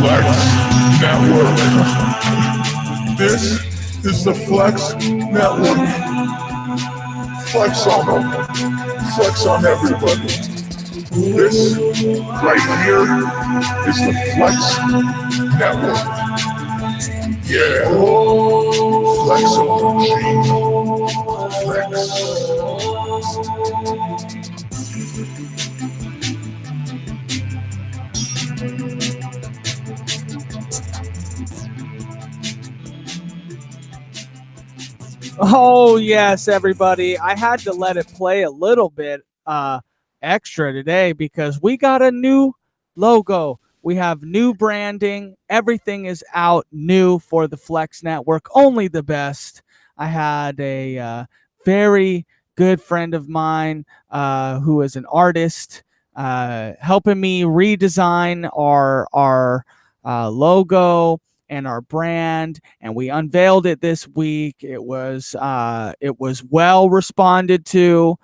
Flex Network. This is the Flex Network. Flex on them. Flex on everybody. This right here is the Flex Network. Yeah. Flex on Flex. Oh, yes, everybody. I had to let it play a little bit extra today because we got a new logo. We have new branding. Everything is out new for the Flex Network. Only the best. I had a very good friend of mine who is an artist helping me redesign our logo and our brand, and we unveiled it this week. It was well responded to.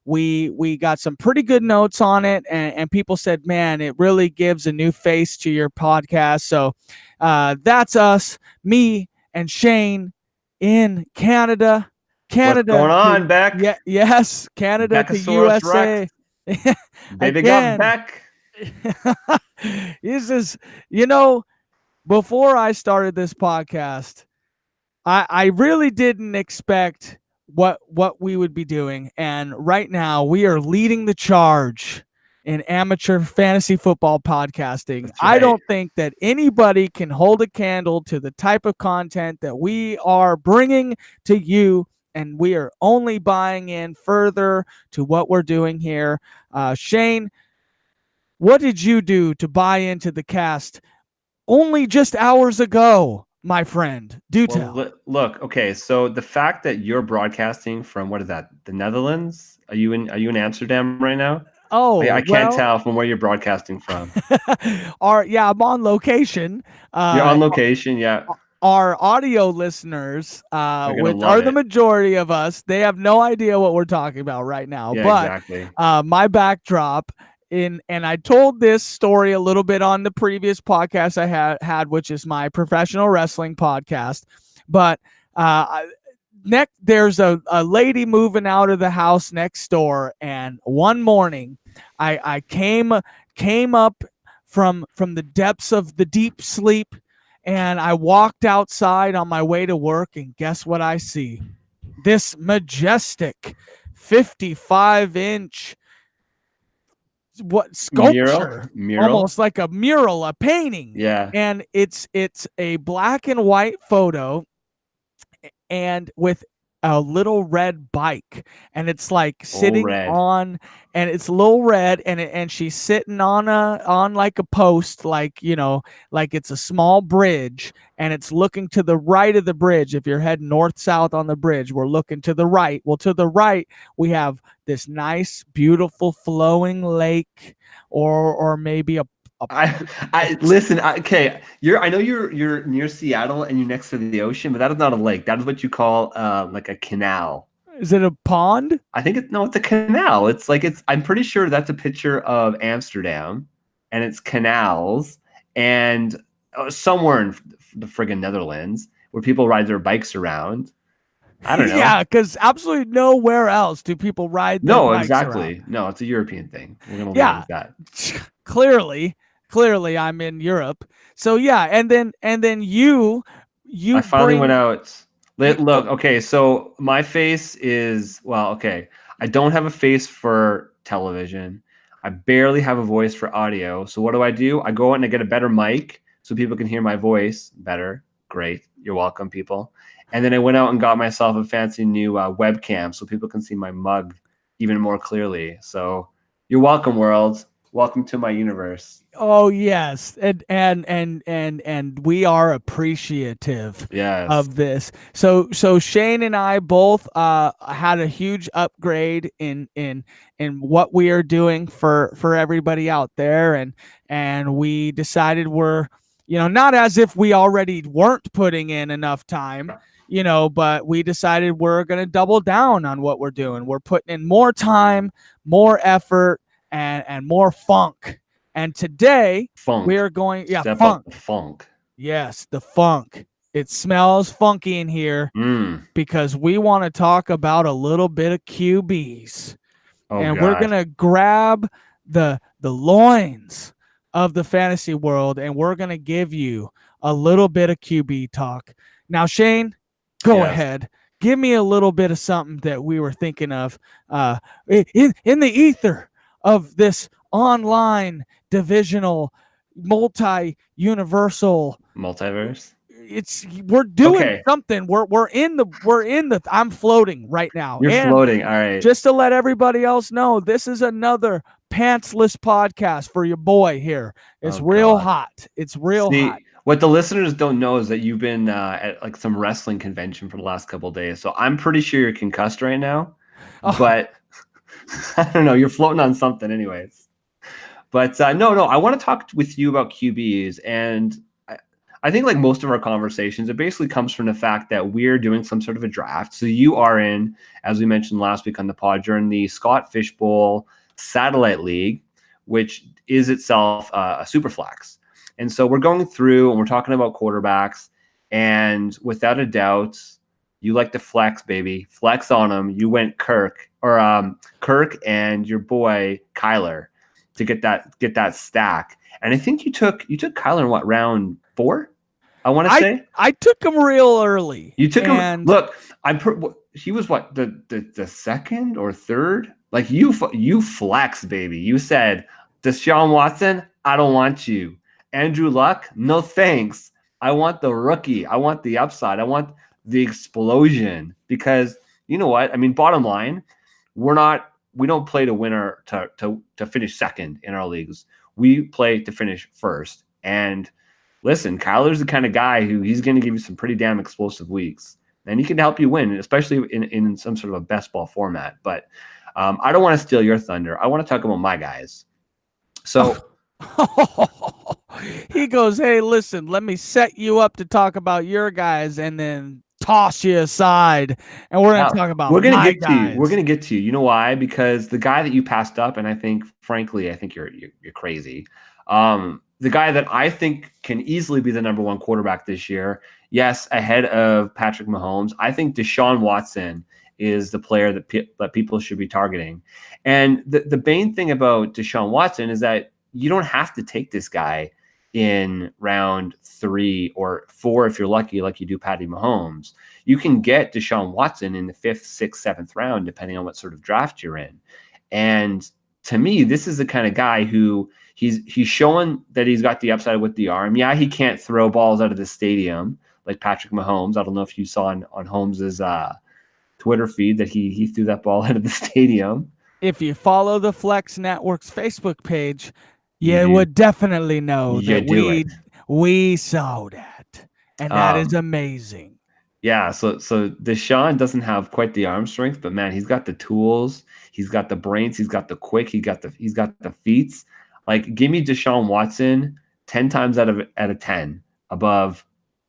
We got some pretty good notes on it, and people said, man, it really gives a new face to your podcast. So that's us, me and Shane in Canada. What's going on, Beck? Yeah, yes, Canada to USA. Baby got Beck. This is, before I started this podcast, I really didn't expect what we would be doing. And right now we are leading the charge in amateur fantasy football podcasting. Right. I don't think that anybody can hold a candle to the type of content that we are bringing to you. And we are only buying in further to what we're doing here. Shane, what did you do to buy into the cast only just hours ago, my friend? Do tell. Look, okay, so the fact that you're broadcasting from, what is that, the Netherlands? Are you in Amsterdam right now? Oh, I can't tell from where you're broadcasting from. I'm on location. You're on location, yeah. Our audio listeners, which are the majority of us, they have no idea what we're talking about right now. Yeah, but exactly. My backdrop and I told this story a little bit on the previous podcast I had, which is my professional wrestling podcast. But there's a lady moving out of the house next door, and one morning I came up from the depths of the deep sleep, and I walked outside on my way to work, and guess what I see? This majestic 55-inch sculpture, mural, almost like a mural, a painting. Yeah. And it's a black and white photo, and with a little red bike, and it's like sitting on, and it's a little red, and she's sitting on like a post, like it's a small bridge, and it's looking to the right of the bridge. If you're heading north south on the bridge, we're looking to the right. Well, to the right we this nice, beautiful flowing lake, or maybe listen. Okay, I know you're near Seattle and you're next to the ocean, but that is not a lake. That is what you call like a canal. Is it a pond? I think it's a canal. I'm pretty sure that's a picture of Amsterdam, and it's canals, and somewhere in the friggin' Netherlands where people ride their bikes around. I don't know. Yeah, because absolutely nowhere else do people ride their bikes around. No, it's a European thing. We're gonna leave it at that. Clearly I'm in Europe. So yeah, and then you I finally went out. Look, okay, so my face is, I don't have a face for television. I barely have a voice for audio. So what do? I go out and I get a better mic so people can hear my voice better. Great. You're welcome, people. And then I went out and got myself a fancy new webcam so people can see my mug even more clearly. So you're welcome, world. Welcome to my universe. Oh yes, and we are appreciative of this. So Shane and I both had a huge upgrade in what we are doing for everybody out there, and we decided we're not as if we already weren't putting in enough time. But we decided we're going to double down on what we're doing. We're putting in more time, more effort, and more funk. And today Funk. we are going, Step funk. up the funk. Yes, the funk. It smells funky in here because we want to talk about a little bit of QBs. Oh, and God. we're going to grab the loins of the fantasy world, and we're going to give you a little bit of QB talk. Now, Shane, go ahead. Give me a little bit of something that we were thinking of in the ether of this online divisional multi-universal multiverse. We're doing something. We're in the I'm floating right now. You're floating. All right. Just to let everybody else know, this is another pantsless podcast for your boy here. It's real hot. It's real hot. What the listeners don't know is that you've been at like some wrestling convention for the last couple of days. So I'm pretty sure you're concussed right now. But I don't know. You're floating on something anyways. But no, I want to talk with you about QBs. And I think like most of our conversations, it basically comes from the fact that we're doing some sort of a draft. So you are in, as we mentioned last week on the pod, you're in the Scott Fishbowl Satellite League, which is itself a super flex. And so we're going through and we're talking about quarterbacks. And without a doubt, you like to flex, baby. Flex on them. You went Kirk and your boy Kyler to get that stack. And I think you took Kyler in what, round 4? I want to say I took him real early. You took him. Look, he was what, the second or third? Like you flexed, baby. You said, Deshaun Watson, I don't want you. Andrew Luck, no thanks. I want the rookie. I want the upside. I want the explosion. Because you know what? I mean, bottom line, we don't play to win or to finish second in our leagues. We play to finish first. And listen, Kyler's the kind of guy who he's going to give you some pretty damn explosive weeks. And he can help you win, especially in some sort of a best ball format. But I don't want to steal your thunder. I want to talk about my guys. So he goes, hey, listen, let me set you up to talk about your guys and then toss you aside. And we're going to talk about my guys. We're going to get to you. You know why? Because the guy that you passed up, and I think, frankly, you're crazy. The guy that I think can easily be the number one quarterback this year, yes, ahead of Patrick Mahomes, I think Deshaun Watson is the player that people should be targeting. And the main thing about Deshaun Watson is that you don't have to take this guy in round 3 or 4 if you're lucky, like you do Patty Mahomes. You can get Deshaun Watson in the 5th, 6th, 7th round, depending on what sort of draft you're in. And to me, this is the kind of guy who he's showing that he's got the upside with the arm. Yeah, he can't throw balls out of the stadium like Patrick Mahomes. I don't know if you saw on Holmes's Twitter feed that he threw that ball out of the stadium. If you follow the Flex Network's Facebook page, you would definitely know that we saw that. And that is amazing. Yeah, so Deshaun doesn't have quite the arm strength, but man, he's got the tools, he's got the brains, he's got the quick, he's got the feats. Like, give me Deshaun Watson 10 times out of 10 above,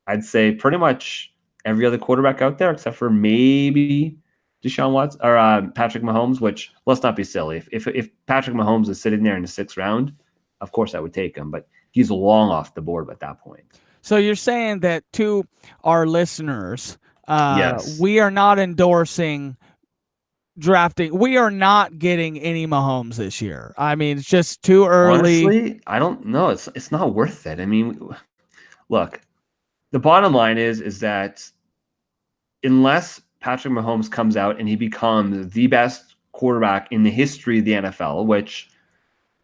I'd say, pretty much every other quarterback out there, except for maybe Deshaun Watson or Patrick Mahomes. Which, let's not be silly. If Patrick Mahomes is sitting there in the 6th round, of course I would take him, but he's long off the board at that point. So you're saying that to our listeners, yes, we are not endorsing drafting. We are not getting any Mahomes this year. I mean, it's just too early. Honestly, I don't know. It's not worth it. I mean, look, the bottom line is that unless Patrick Mahomes comes out and he becomes the best quarterback in the history of the NFL, which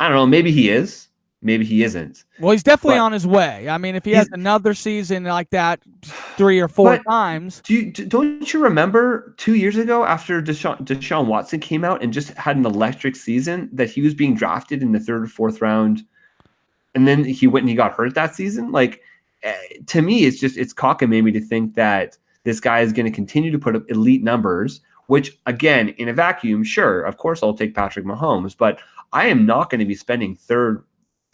I don't know, maybe he is, maybe he isn't. Well, he's definitely on his way. I mean, if he has another season like that 3 or 4 times. Don't you remember 2 years ago after Deshaun Watson came out and just had an electric season that he was being drafted in the 3rd or 4th round, and then he went and he got hurt that season? Like, to me, it's cockamamie to think that this guy is going to continue to put up elite numbers, which, again, in a vacuum, sure, of course I'll take Patrick Mahomes, but I am not going to be spending 3rd,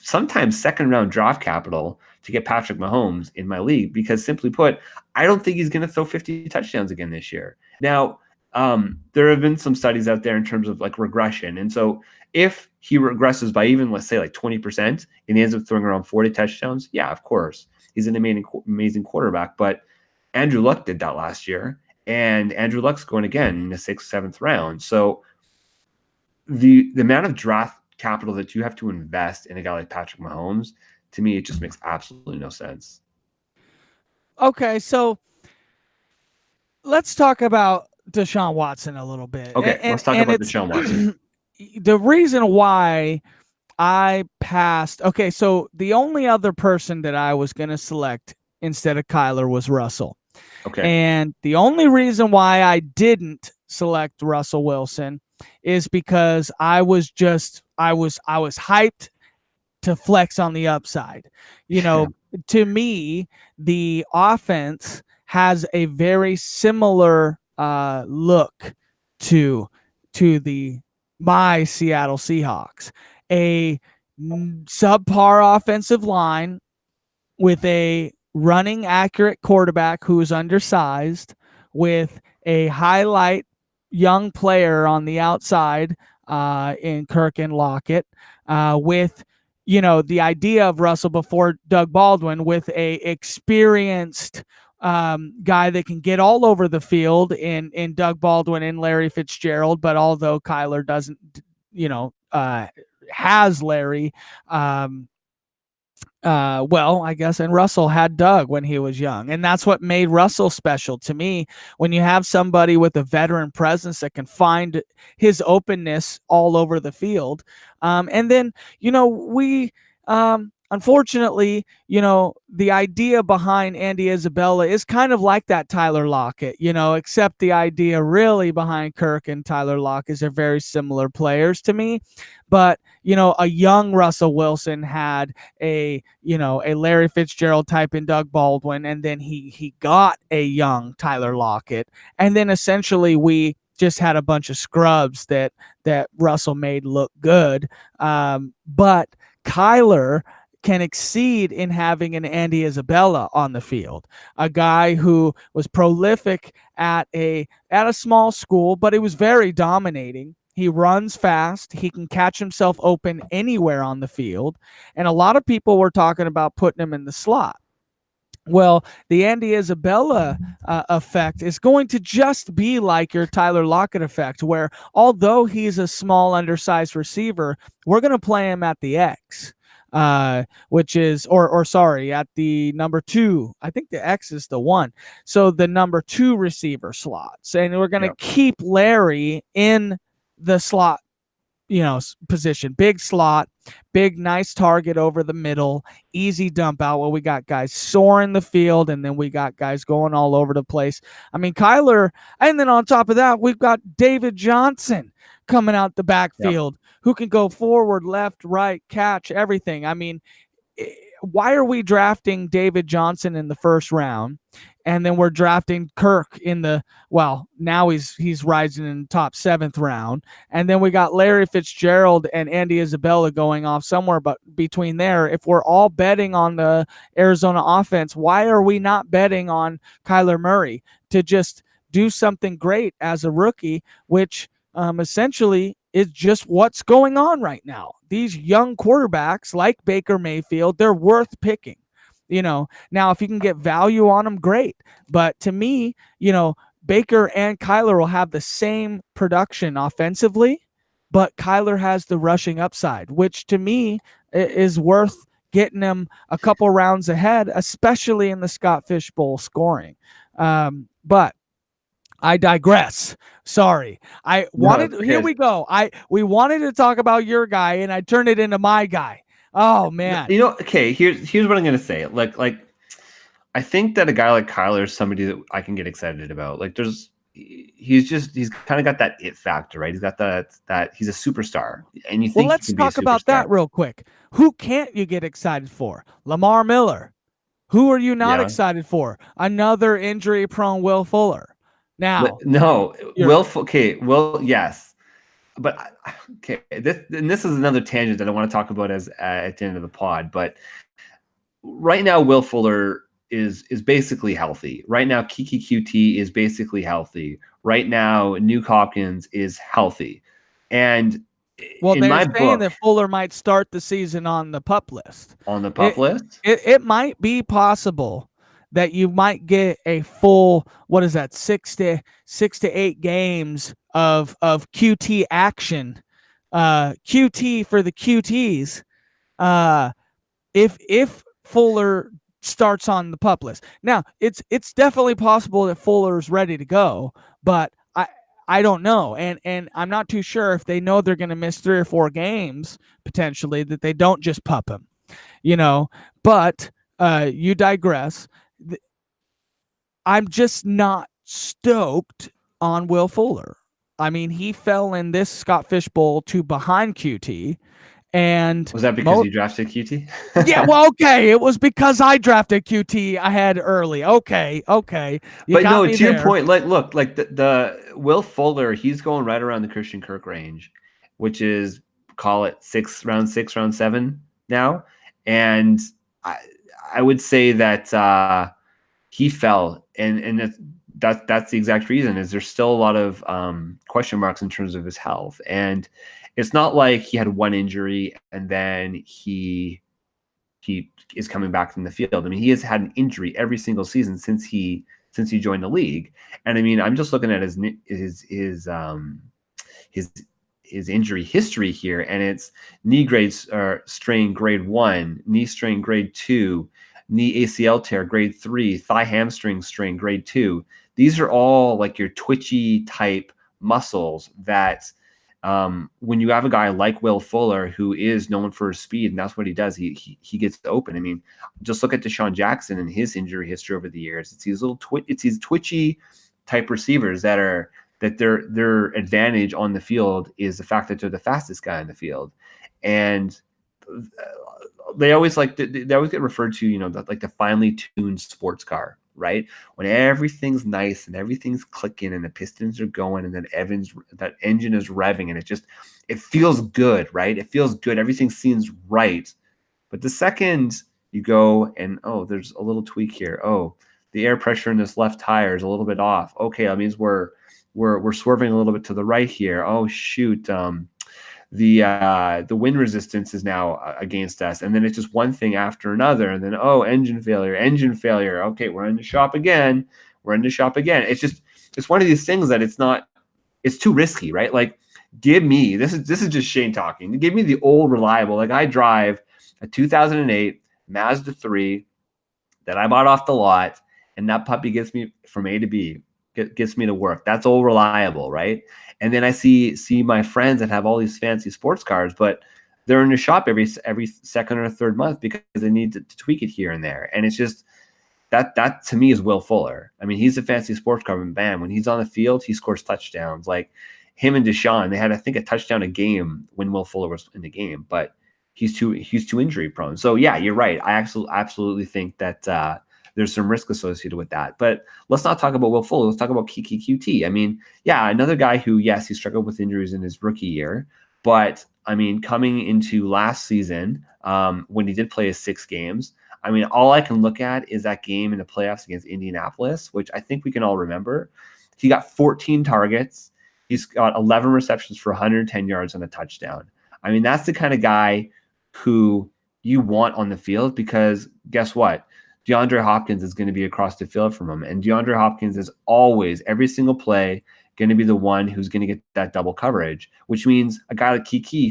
sometimes 2nd round draft capital to get Patrick Mahomes in my league, because simply put, I don't think he's going to throw 50 touchdowns again this year. Now, there have been some studies out there in terms of like regression. And so if he regresses by even, let's say, like 20% and he ends up throwing around 40 touchdowns, yeah, of course, he's an amazing quarterback. But Andrew Luck did that last year, and Andrew Luck's going again in the 6th, 7th round. So the amount of draft capital that you have to invest in a guy like Patrick Mahomes, to me, it just makes absolutely no sense. Okay, so let's talk about Deshaun Watson a little bit. Okay, let's talk about Deshaun Watson. The reason why I passed. Okay, so the only other person that I was going to select instead of Kyler was Russell. Okay. And the only reason why I didn't select Russell Wilson is because I was hyped to flex on the upside. You know, to me, the offense has a very similar look to my Seattle Seahawks. A subpar offensive line with a running accurate quarterback who is undersized, with a highlight young player on the outside in Kirk and Lockett, with the idea of Russell before Doug Baldwin, with a experienced guy that can get all over the field in Doug Baldwin and Larry Fitzgerald. But although Kyler doesn't, has Larry, well, I guess, and Russell had Doug when he was young. And that's what made Russell special to me. When you have somebody with a veteran presence that can find his openness all over the field. And then, we, unfortunately, the idea behind Andy Isabella is kind of like that Tyler Lockett, except the idea really behind Kirk and Tyler Lockett are very similar players to me. But, a young Russell Wilson had a Larry Fitzgerald type in Doug Baldwin, and then he got a young Tyler Lockett. And then essentially we just had a bunch of scrubs that Russell made look good. But Kyler can exceed in having an Andy Isabella on the field, a guy who was prolific at a small school, but he was very dominating. He runs fast. He can catch himself open anywhere on the field. And a lot of people were talking about putting him in the slot. Well, the Andy Isabella effect is going to just be like your Tyler Lockett effect, where although he's a small, undersized receiver, we're going to play him at the X. Which is, sorry, at the number 2. I think the X is the 1. So the number 2 receiver slots. And we're going to keep Larry in the slot, position. Big slot, big, nice target over the middle, easy dump out. Well, we got guys soaring the field, and then we got guys going all over the place. I mean, Kyler, and then on top of that, we've got David Johnson coming out the backfield, who can go forward, left, right, catch, everything. I mean, why are we drafting David Johnson in the first round, and then we're drafting Kirk in the, now he's rising in the top 7th round, and then we got Larry Fitzgerald and Andy Isabella going off somewhere but between there? If we're all betting on the Arizona offense, why are we not betting on Kyler Murray to just do something great as a rookie, which essentially is just what's going on right now? These young quarterbacks like Baker Mayfield, they're worth picking. Now if you can get value on them, great. But to me, Baker and Kyler will have the same production offensively, but Kyler has the rushing upside, which to me is worth getting him a couple rounds ahead, especially in the Scott Fish Bowl scoring. But I digress. Sorry. Here we go. We wanted to talk about your guy, and I turned it into my guy. Oh man. Okay, here's what I'm gonna say. Like I think that a guy like Kyler is somebody that I can get excited about. Like he's kind of got that it factor, right? He's got that he's a superstar. And you think, well, let's talk about that real quick. Who can't you get excited for? Lamar Miller. Who are you not excited for? Another injury-prone Will Fuller. Now, no, yes, but okay. This is another tangent that I want to talk about at the end of the pod. But right now, Will Fuller is basically healthy. Right now, Kiki QT is basically healthy. right now, Nuke Hopkins is healthy. And Well, in they're my saying book, that Fuller might start the season on the PUP list. on the pup It list, it might be possible that you might get a full, what is that, 6 to 8 games of QT action, QT for the QTs, if Fuller starts on the PUP list. Now, it's definitely possible that Fuller's ready to go, but I don't know, and I'm not too sure if they know they're going to miss 3 or 4 games potentially, that they don't just pup him, you know. But you digress. I'm just not stoked on Will Fuller. I mean, he fell in this Scott Fish Bowl to behind QT, and was that because you drafted QT? yeah, well, okay, it was because I drafted QT ahead early. Okay, you But got no, me to your there. point, like look, like the Will Fuller, he's going right around the Christian Kirk range, which is call it round 6, round 7 now. And I I would say that he fell, and that's the exact reason. Is there's still a lot of question marks in terms of his health, and it's not like he had one injury and then he is coming back from the field. I mean, he has had an injury every single season since he joined the league. And I mean, I'm just looking at his his injury history here, and it's knee grades or strain grade 1, knee strain grade 2, knee ACL tear grade 3, thigh hamstring strain grade 2. These are all like your twitchy type muscles that when you have a guy like Will Fuller, who is known for his speed, and that's what he does, he gets open. I mean, just look at Deshaun Jackson and his injury history over the years. It's these it's these twitchy type receivers that their advantage on the field is the fact that they're the fastest guy on the field, and they always get referred to, like the finely tuned sports car, right? When everything's nice and everything's clicking and the pistons are going and then that engine is revving and it feels good, right? It feels good. Everything seems right. But the second you go and, oh, there's a little tweak here. Oh, the air pressure in this left tire is a little bit off. Okay, that means we're swerving a little bit to the right here. Oh shoot, the wind resistance is now against us, and then it's just one thing after another, and then engine failure. Okay, we're in the shop again. It's one of these things that it's too risky, right? Like, give me this is just Shane talking. Give me the old reliable. Like, I drive a 2008 Mazda 3 that I bought off the lot, and that puppy gets me from A to B, gets me to work. That's all reliable, right? And then I see my friends that have all these fancy sports cars, but they're in the shop every second or third month because they need to tweak it here and there. And it's just that to me is Will Fuller. I mean, he's a fancy sports car, and bam, when he's on the field, he scores touchdowns. Like him and Deshaun, they had, I think, a touchdown a game when Will Fuller was in the game, but he's too injury prone. So yeah, you're right. I absolutely think that there's some risk associated with that. But let's not talk about Will Fuller. Let's talk about Kiki QT. I mean, yeah, another guy who, yes, he struggled with injuries in his rookie year, but I mean, coming into last season, when he did play his 6 games, I mean, all I can look at is that game in the playoffs against Indianapolis, which I think we can all remember. He got 14 targets. He's got 11 receptions for 110 yards and a touchdown. I mean, that's the kind of guy who you want on the field, because guess what? DeAndre Hopkins is going to be across the field from him. And DeAndre Hopkins is always, every single play, going to be the one who's going to get that double coverage, which means a guy like Kiki,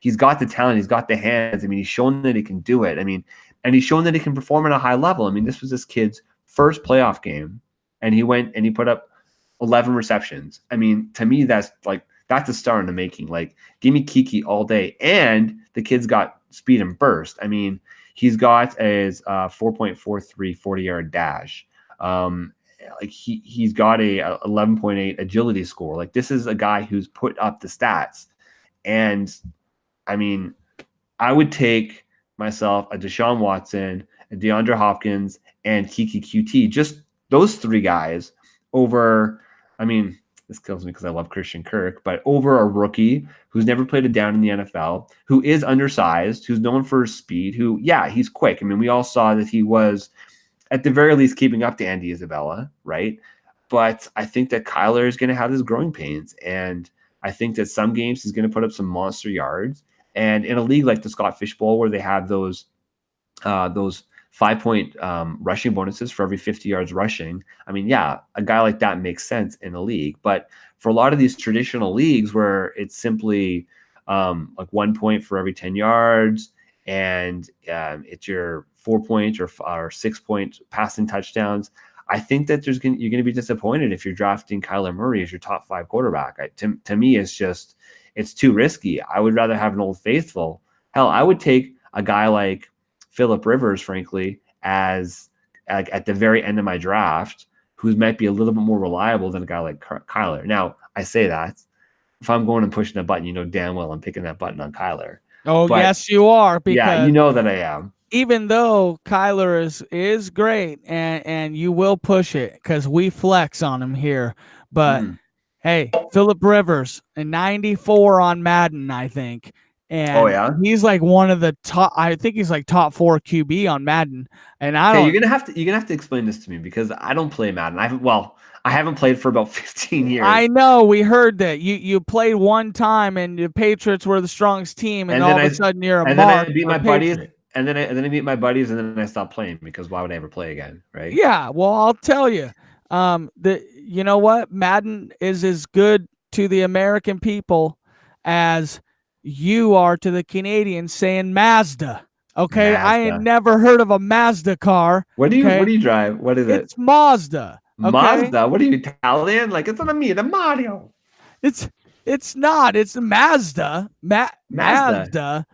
he's got the talent, he's got the hands. I mean, he's shown that he can do it. I mean, and he's shown that he can perform at a high level. I mean, this was this kid's first playoff game, and he went and he put up 11 receptions. I mean, to me, that's a star in the making. Like, give me Kiki all day. And the kid's got speed and burst. I mean, he's got his 4.43 40-yard dash. Like he's got a 11.8 agility score. Like, this is a guy who's put up the stats. And I mean, I would take myself a Deshaun Watson, a DeAndre Hopkins, and Kiki QT, just those 3 guys over, I mean, this kills me because I love Christian Kirk, but over a rookie who's never played a down in the NFL, who is undersized, who's known for his speed, who, yeah, he's quick. I mean, we all saw that he was, at the very least, keeping up to Andy Isabella, right? but I think that Kyler is going to have his growing pains, and I think that some games he's going to put up some monster yards. And in a league like the Scott Fish Bowl, where they have those 5-point rushing bonuses for every 50 yards rushing, I mean, yeah, a guy like that makes sense in a league. But for a lot of these traditional leagues where it's simply like 1 point for every 10 yards, and it's your 4-point or 6-point passing touchdowns, I think that you're going to be disappointed if you're drafting Kyler Murray as your top 5 quarterback. To me, it's too risky. I would rather have an Old Faithful. Hell, I would take a guy like Phillip Rivers, frankly, as at the very end of my draft, who might be a little bit more reliable than a guy like Kyler. Now, I say that if I'm going and pushing a button, you know damn well I'm picking that button on Kyler. Oh, but, yes, you are. Because yeah, you know that I am. Even though Kyler is great, and you will push it because we flex on him here, but hey, Phillip Rivers, a 94 on Madden, I think. And he's like one of the top. I think he's like top 4 QB on Madden. And you're gonna have to explain this to me, because I don't play Madden. I haven't played for about 15 years. I know, we heard that you played one time, and the Patriots were the strongest team, and all of a sudden you're a mark. Then I beat my buddies, and then I beat my buddies, and then I stopped playing, because why would I ever play again, right? Yeah, well, I'll tell you, you know what? Madden is as good to the American people as you are to the Canadians saying Mazda. Okay, Mazda. I ain't never heard of a Mazda car. What do you drive? What is it? It's Mazda. Okay? Mazda? What are you, Italian? Like, it's on me, the Mario. It's not. It's Mazda. Mazda.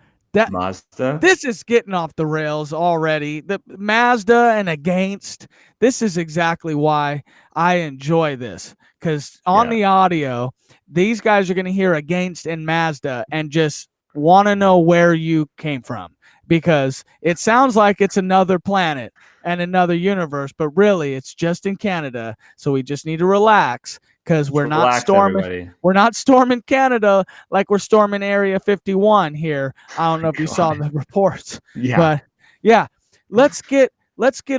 Mazda. This is getting off the rails already. The Mazda and against. This is exactly why I enjoy this, because on the audio, these guys are going to hear against and Mazda and just want to know where you came from, because it sounds like it's another planet and another universe, but really it's just in Canada. So we just need to relax, because we're not storming. Everybody. We're not storming Canada like we're storming Area 51 here. I don't know if you saw the reports. Yeah. But yeah, let's get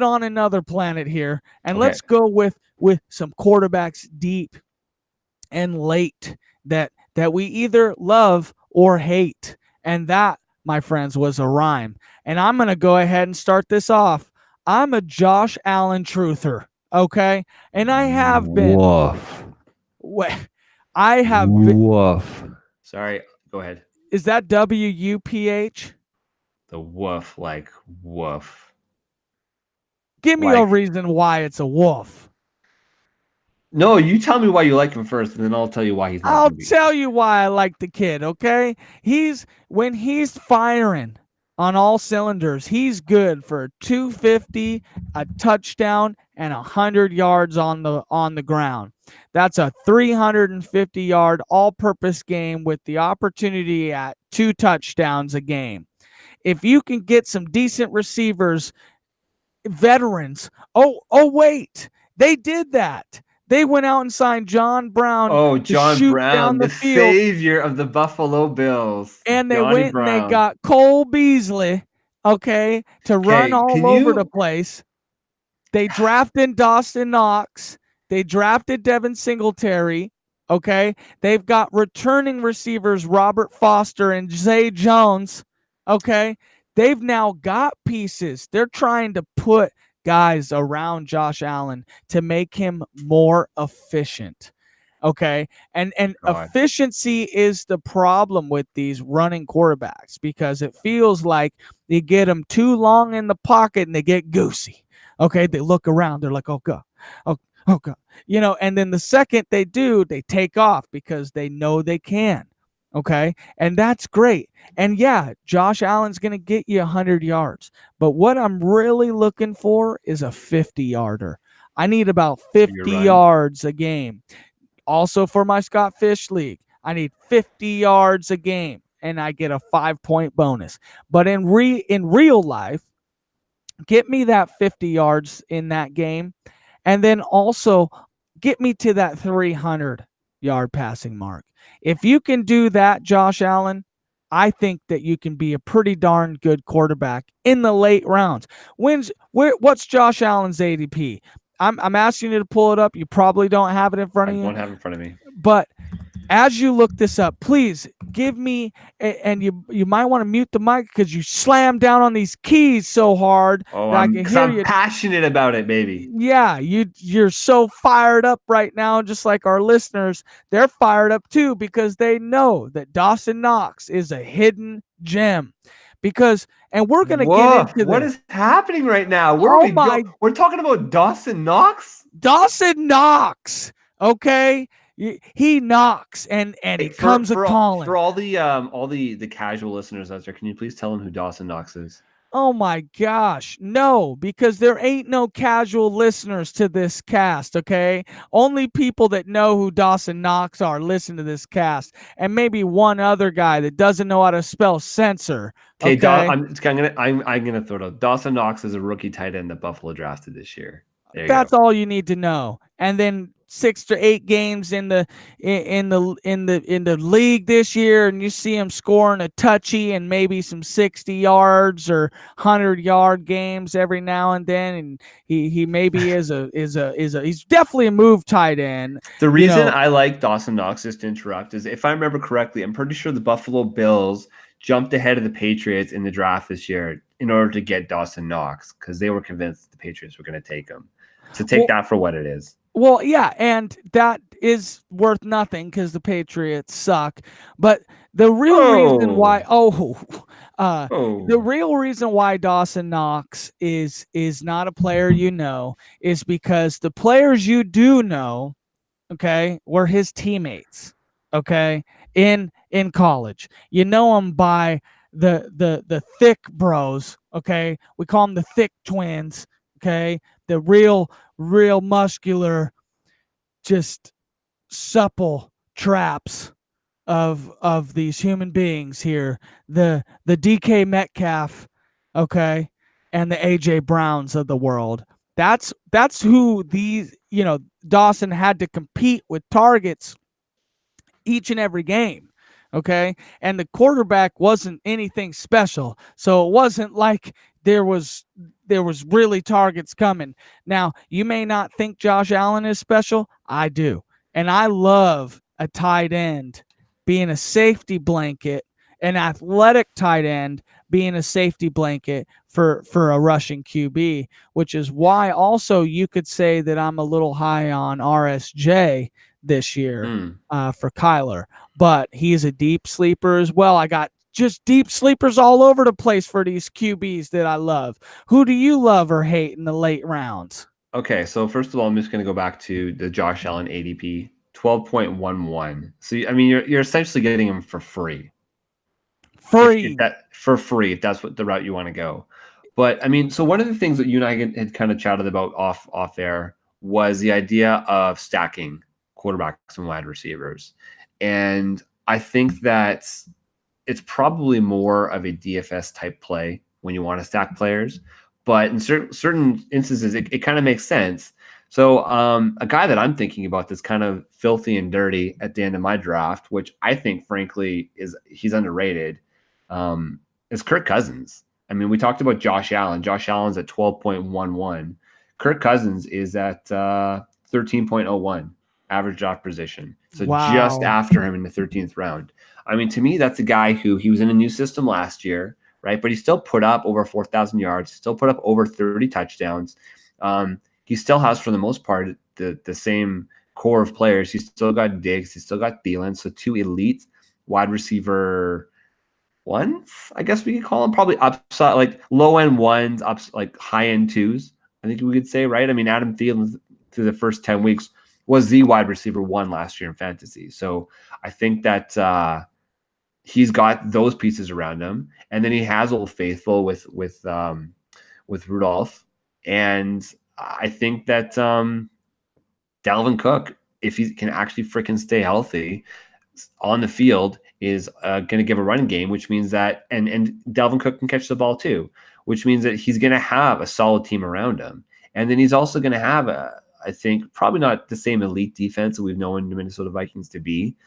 on another planet here, and let's go with some quarterbacks deep and late that we either love or hate. And that, my friends, was a rhyme. And I'm going to go ahead and start this off. I'm a Josh Allen truther, okay? And I have been. Woof. I have been. Woof. Sorry, go ahead. Is that WUPH? The woof, like woof. Give me a reason why it's a woof. No, you tell me why you like him first, and then I'll tell you why he's not. I'll tell you why I like the kid, okay? When he's firing on all cylinders, he's good for 250, a touchdown, and 100 yards on the ground. That's a 350-yard all-purpose game with the opportunity at 2 touchdowns a game. If you can get some decent receivers, veterans. Oh, wait. They did that. They went out and signed John Brown. Oh, John Brown, the savior of the Buffalo Bills. And they went and they got Cole Beasley, okay, to run all over the place. They drafted Dawson Knox. They drafted Devin Singletary, okay. They've got returning receivers Robert Foster and Zay Jones, okay. They've now got pieces. They're trying to put guys around Josh Allen to make him more efficient. Okay. And efficiency is the problem with these running quarterbacks, because it feels like you get them too long in the pocket and they get goosey. Okay. They look around. They're like, oh God. Oh God. You know, and then the second they do, they take off because they know they can. Okay. And that's great. And yeah, Josh Allen's going to get you 100 yards. But what I'm really looking for is a 50-yarder. I need about 50 yards a game. Also for my Scott Fish League, I need 50 yards a game, and I get a 5-point bonus. But in real life, get me that 50 yards in that game, and then also get me to that 300-yard passing mark. If you can do that, Josh Allen, I think that you can be a pretty darn good quarterback in the late rounds. What's Josh Allen's ADP? I'm asking you to pull it up. You probably don't have it in front I of you, don't have it in front of me. but as you look this up, please give me, and you might want to mute the mic because you slam down on these keys so hard Oh, that I can hear I'm you. passionate about it, baby. Yeah, you're so fired up right now, just like our listeners. They're fired up too because they know that Dawson Knox is a hidden gem. Because, and we're gonna get Woof! into What this. is happening right now? Where are Oh we my, go? We're talking about Dawson Knox. Dawson Knox. Okay, he knocks and Hey, he comes a calling. for all the casual listeners out there, can you please tell them who Dawson Knox is? Oh my gosh. No, because there ain't no casual listeners to this cast, okay? Only people that know who Dawson Knox are listen to this cast. And maybe one other guy that doesn't know how to spell censor. Okay, Okay. I'm gonna throw it out. Dawson Knox is a rookie tight end that Buffalo drafted this year. There you That's go. all you need to know. And then 6 to 8 games in the league this year, and you see him scoring a touchy and maybe some 60 yards or 100-yard games every now and then, and he maybe is a he's definitely a move tight end. The You reason know, I like Dawson Knox, just to interrupt, is if I remember correctly, I'm pretty sure the Buffalo Bills jumped ahead of the Patriots in the draft this year in order to get Dawson Knox because they were convinced the Patriots were going to take him. So take that for what it is. Well, yeah, and that is worth nothing because the Patriots suck. But the real reason why, the real reason why Dawson Knox is not a player you know is because the players you do know, okay, were his teammates, okay, in college. You know him by the thick bros, okay. We call them the thick twins, okay. The real muscular, just supple traps of these human beings here. The DK Metcalf, okay, and the AJ Browns of the world. That's who these, Dawson had to compete with targets each and every game. Okay. And the quarterback wasn't anything special. So it wasn't like there was really targets coming. Now, you may not think Josh Allen is special. I do. And I love a tight end being a safety blanket, an athletic tight end being a safety blanket for a rushing QB, which is why also you could say that I'm a little high on RSJ this year for Kyler, but he's a deep sleeper as well. I got just deep sleepers all over the place for these QBs that I love. Who do you love or hate in the late rounds? Okay, so first of all, I'm just going to go back to the Josh Allen ADP, 12.11. So I mean, you're essentially getting him for free. Free. If that's what the route you want to go. But I mean, so one of the things that you and I had kind of chatted about off air was the idea of stacking quarterbacks and wide receivers. And I think that it's probably more of a DFS type play when you want to stack players. But in certain instances, it kind of makes sense. So a guy that I'm thinking about that's kind of filthy and dirty at the end of my draft, which I think, frankly, he's underrated, is Kirk Cousins. I mean, we talked about Josh Allen. Josh Allen's at 12.11. Kirk Cousins is at 13.01 average draft position. So just after him in the 13th round. I mean, to me, that's a guy who he was in a new system last year, right? But he still put up over 4,000 yards, still put up over 30 touchdowns. He still has, for the most part, the same core of players. He's still got Diggs. He's still got Thielen. So two elite wide receiver ones, I guess we could call them, probably upside, like low end ones, up like high end twos, I think we could say, right? I mean, Adam Thielen through the first 10 weeks was the wide receiver one last year in fantasy. So I think that he's got those pieces around him, and then he has Old Faithful with Rudolph, and I think that Dalvin Cook, if he can actually freaking stay healthy on the field, is going to give a running game, which means that and Dalvin Cook can catch the ball too, which means that he's going to have a solid team around him, and then he's also going to have I think probably not the same elite defense that we've known the Minnesota Vikings to be.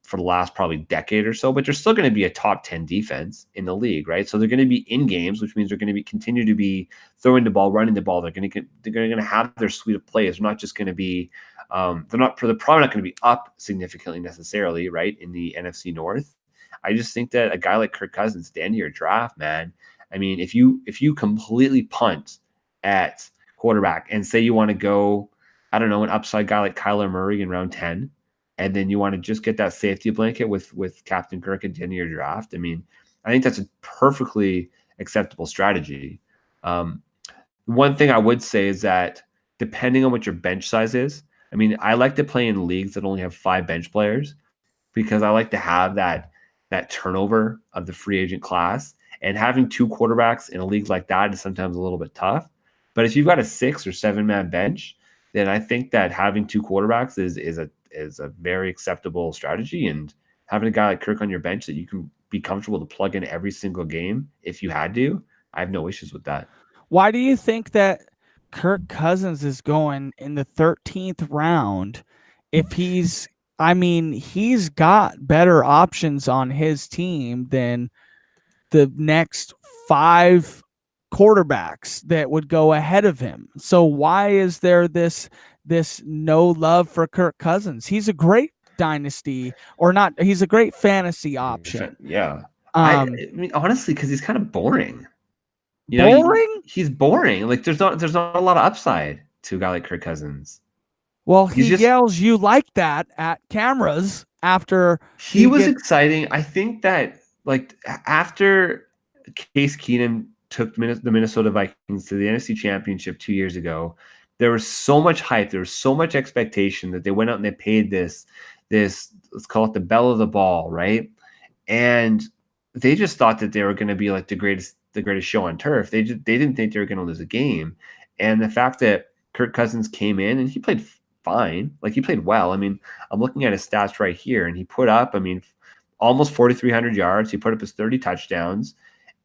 for the last probably decade or so, but they're still going to be a top 10 defense in the league, right? So they're going to be in games, which means they're going to be continue to be throwing the ball, running the ball. They're going to have their suite of plays. They're not just going to be they're probably not going to be up significantly necessarily, right, in the NFC North. I just think that a guy like Kirk Cousins, at the end of your draft, man, I mean, if you completely punt at quarterback and say you want to go, I don't know, an upside guy like Kyler Murray in round 10, and then you want to just get that safety blanket with Captain Kirk at the end of your draft, I mean, I think that's a perfectly acceptable strategy. One thing I would say is that depending on what your bench size is, I mean, I like to play in leagues that only have 5 bench players because I like to have that turnover of the free agent class. And having 2 quarterbacks in a league like that is sometimes a little bit tough. But if you've got a 6 or 7 man bench, then I think that having 2 quarterbacks is a very acceptable strategy. And having a guy like Kirk on your bench that you can be comfortable to plug in every single game if you had to, I have no issues with that. Why do you think that Kirk Cousins is going in the 13th round if he's got better options on his team than the next 5 quarterbacks that would go ahead of him? So why is there this no love for Kirk Cousins? He's a great dynasty he's a great fantasy option. Yeah. I mean, honestly, because he's kind of boring. Boring? He's boring. Like there's not a lot of upside to a guy like Kirk Cousins. Well, he yells you like that at cameras after he was exciting. I think that like after Case Keenum took the Minnesota Vikings to the NFC Championship 2 years ago, there was so much hype, there was so much expectation that they went out and they paid this let's call it the belle of the ball, right? And they just thought that they were going to be like the greatest show on turf. They didn't think they were going to lose a game. And the fact that Kirk Cousins came in and he played fine, like he played well. I mean, I'm looking at his stats right here, and he put up, I mean, almost 4,300 yards. He put up his 30 touchdowns,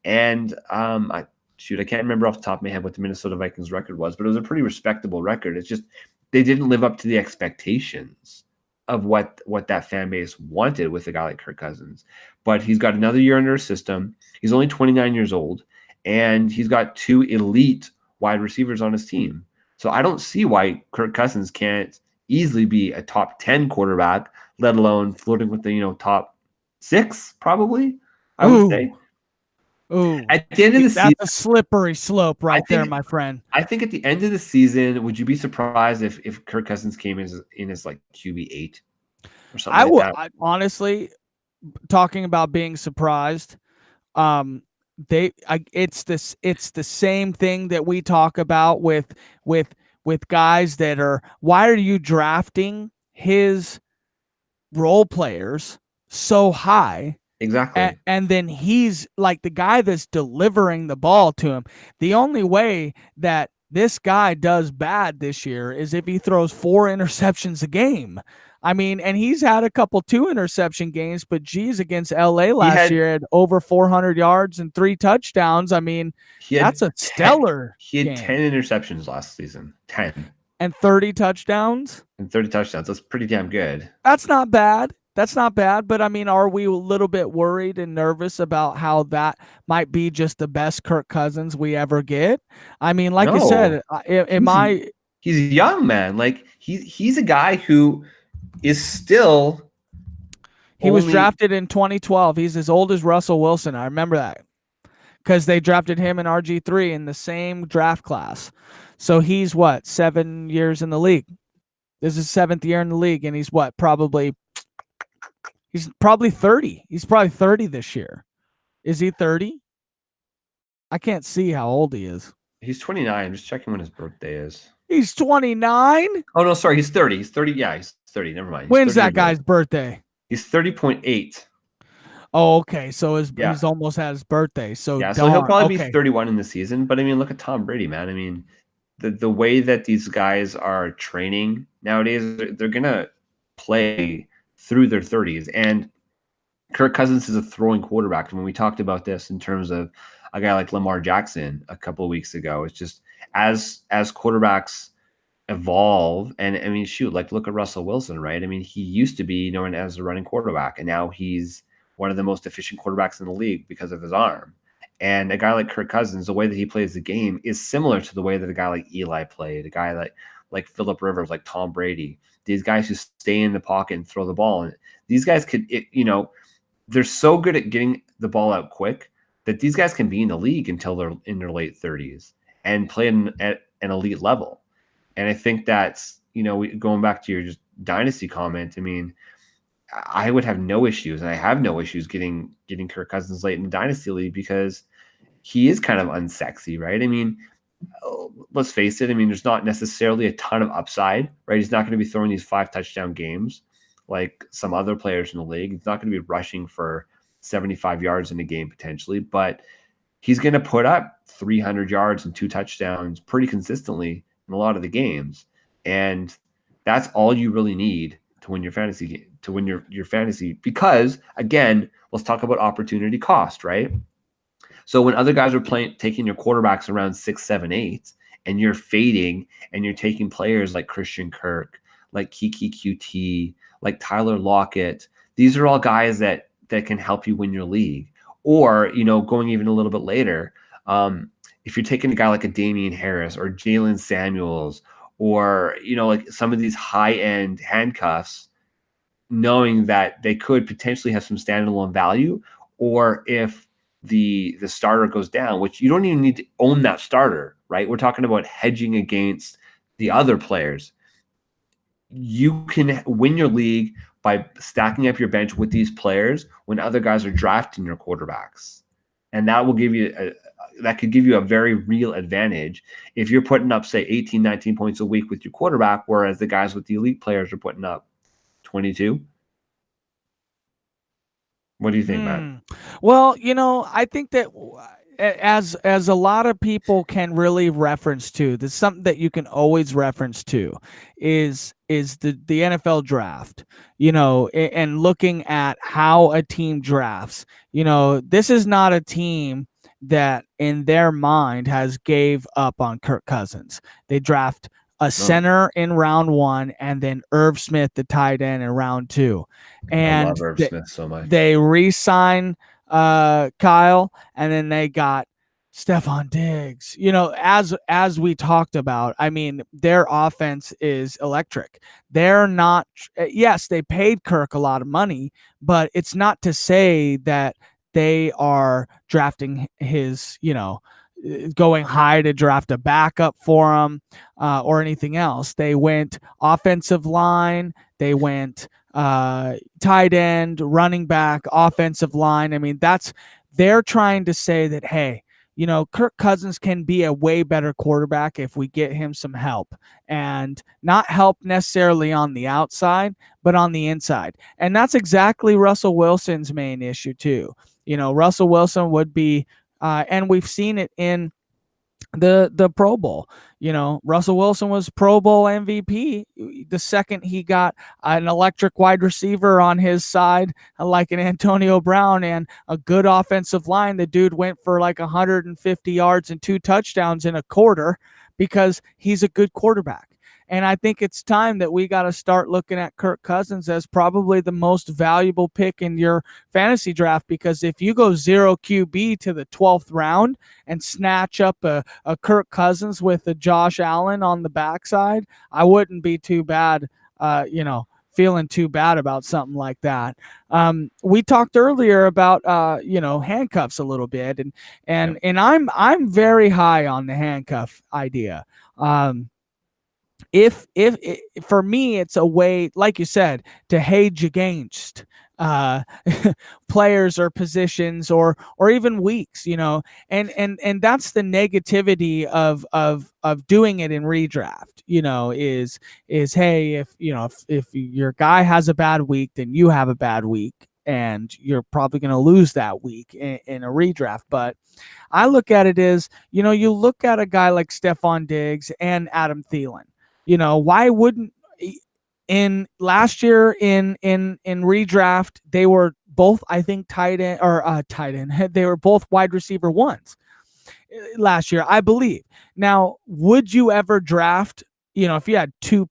and I can't remember off the top of my head what the Minnesota Vikings record was, but it was a pretty respectable record. It's just they didn't live up to the expectations of what that fan base wanted with a guy like Kirk Cousins. But he's got another year under his system. He's only 29 years old, and he's got 2 elite wide receivers on his team. So I don't see why Kirk Cousins can't easily be a top 10 quarterback, let alone flirting with the top 6, probably, I would say. Ooh, at the end of the season, that's a slippery slope right there, my friend. I think at the end of the season, would you be surprised if Kirk Cousins came in as like QB8 or something like that? Honestly, talking about being surprised, it's the same thing that we talk about with guys that are, why are you drafting his role players so high? Exactly. And then he's like the guy that's delivering the ball to him. The only way that this guy does bad this year is if he throws 4 interceptions a game. I mean, and he's had a couple 2 interception games, but geez, against LA last year had over 400 yards and 3 touchdowns. I mean, that's a stellar He had game. 10 interceptions last season. 10. And 30 touchdowns? And 30 touchdowns. That's pretty damn good. That's not bad. But I mean, are we a little bit worried and nervous about how that might be just the best Kirk Cousins we ever get? I mean, like you said, he's young, man. Like he's a guy who is still. He was drafted in 2012. He's as old as Russell Wilson. I remember that because they drafted him and RG3 in the same draft class. So he's 7 years in the league. This is his 7th year in the league, and he's He's probably 30. He's probably 30 this year. Is he 30? I can't see how old he is. He's 29. I'm just checking when his birthday is. He's 29? Oh, no, sorry. He's 30. He's 30. Yeah, he's 30. Never mind. When's that guy's birthday? He's 30.8. Oh, okay. So he's almost had his birthday. So he'll probably be 31 in the season. But, I mean, look at Tom Brady, man. I mean, the way that these guys are training nowadays, they're going to play through their 30s. And Kirk Cousins is a throwing quarterback. And when we talked about this in terms of a guy like Lamar Jackson a couple of weeks ago, it's just as quarterbacks evolve. And I mean, shoot, like look at Russell Wilson, right? I mean, he used to be known as a running quarterback, and now he's one of the most efficient quarterbacks in the league because of his arm. And a guy like Kirk Cousins, the way that he plays the game is similar to the way that a guy like Eli played, a guy like Phillip Rivers, like Tom Brady. These guys who stay in the pocket and throw the ball. And these guys they're so good at getting the ball out quick that these guys can be in the league until they're in their late 30s and play at an elite level. And I think that's, going back to your just dynasty comment, I mean, I would have no issues, and I have no issues getting Kirk Cousins late in the dynasty league because he is kind of unsexy, right? I mean, let's face it. I mean, there's not necessarily a ton of upside, right? He's not going to be throwing these 5 touchdown games like some other players in the league. He's not going to be rushing for 75 yards in a game potentially, but he's going to put up 300 yards and 2 touchdowns pretty consistently in a lot of the games. And that's all you really need to win your fantasy game, to win your fantasy, because again, let's talk about opportunity cost, right? So when other guys are taking your quarterbacks around 6, 7, 8, and you're fading and you're taking players like Christian Kirk, like Kiki QT, like Tyler Lockett, these are all guys that can help you win your league. Or, going even a little bit later, if you're taking a guy like a Damian Harris or Jalen Samuels, or, like some of these high-end handcuffs, knowing that they could potentially have some standalone value, or if the starter goes down, which you don't even need to own that starter, right? We're talking about hedging against the other players. You can win your league by stacking up your bench with these players when other guys are drafting your quarterbacks. And that will give you that could give you a very real advantage if you're putting up, say, 18, 19 points a week with your quarterback, whereas the guys with the elite players are putting up 22. What do you think, Matt? Well, I think that as a lot of people can really reference to, there's something that you can always reference to is the NFL draft, and looking at how a team drafts. This is not a team that in their mind has gave up on Kirk Cousins. They draft a center in round 1 and then Irv Smith, the tight end, in round 2. And I love Irv Smith so much. They re-sign Kyle, and then they got Stephon Diggs. As we talked about, I mean, their offense is electric. They're not, yes, they paid Kirk a lot of money, but it's not to say that they are drafting his, going high to draft a backup for him or anything else. They went offensive line, they went tight end, running back, offensive line. I mean, they're trying to say that, hey, Kirk Cousins can be a way better quarterback if we get him some help, and not help necessarily on the outside, but on the inside. And that's exactly Russell Wilson's main issue too. Russell Wilson would be, and we've seen it in the Pro Bowl. Russell Wilson was Pro Bowl MVP the second he got an electric wide receiver on his side, like an Antonio Brown, and a good offensive line. The dude went for like 150 yards and 2 touchdowns in a quarter because he's a good quarterback. And I think it's time that we got to start looking at Kirk Cousins as probably the most valuable pick in your fantasy draft, because if you go 0 QB to the 12th round and snatch up a Kirk Cousins with a Josh Allen on the backside, I wouldn't be too bad, feeling too bad about something like that. We talked earlier about handcuffs a little bit, and I'm very high on the handcuff idea. If for me, it's a way, like you said, to hedge against players or positions or even weeks, and that's the negativity of doing it in redraft, is hey, if your guy has a bad week, then you have a bad week and you're probably going to lose that week in a redraft. But I look at it as, you look at a guy like Stephon Diggs and Adam Thielen. Why wouldn't, in last year in redraft, they were both, I think, tight end. They were both wide receiver 1s last year, I believe. Now, would you ever draft, if you had two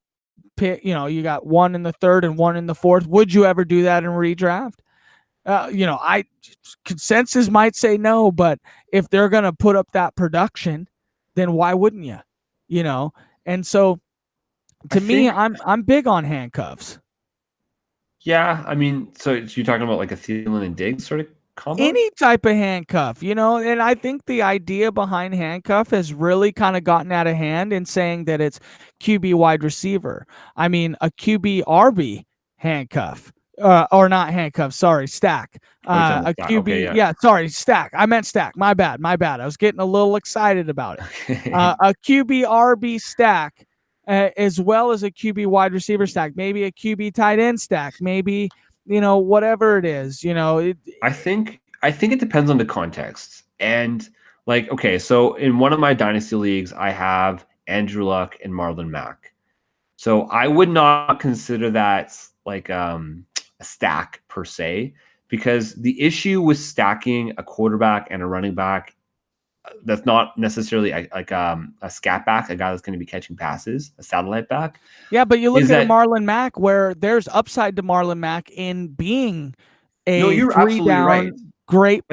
pick, you got one in the third and one in the fourth, would you ever do that in redraft? I consensus might say no, but if they're going to put up that production, then why wouldn't you? And so to me, I'm big on handcuffs. Yeah, I mean, so you're talking about like a Thielen and Diggs sort of combo? Any type of handcuff, and I think the idea behind handcuff has really kind of gotten out of hand in saying that it's QB wide receiver. I mean, a QB RB handcuff. Or not handcuff, sorry, stack. A Stack. QB, Okay, yeah. Sorry, stack. I meant stack. My bad. I was getting a little excited about it. A QB RB stack, as well as a QB wide receiver stack, maybe a QB tight end stack, maybe whatever it is. I think it depends on the context. And like, okay, so in one of my dynasty leagues, I have Andrew Luck and Marlon Mack. So I would not consider that like a stack per se, because the issue with stacking a quarterback and a running back that's not necessarily like a scat back, a guy that's going to be catching passes, a satellite back. Yeah, but you look at Marlon Mack, where there's upside to Marlon Mack in being a you're 3-down, right. great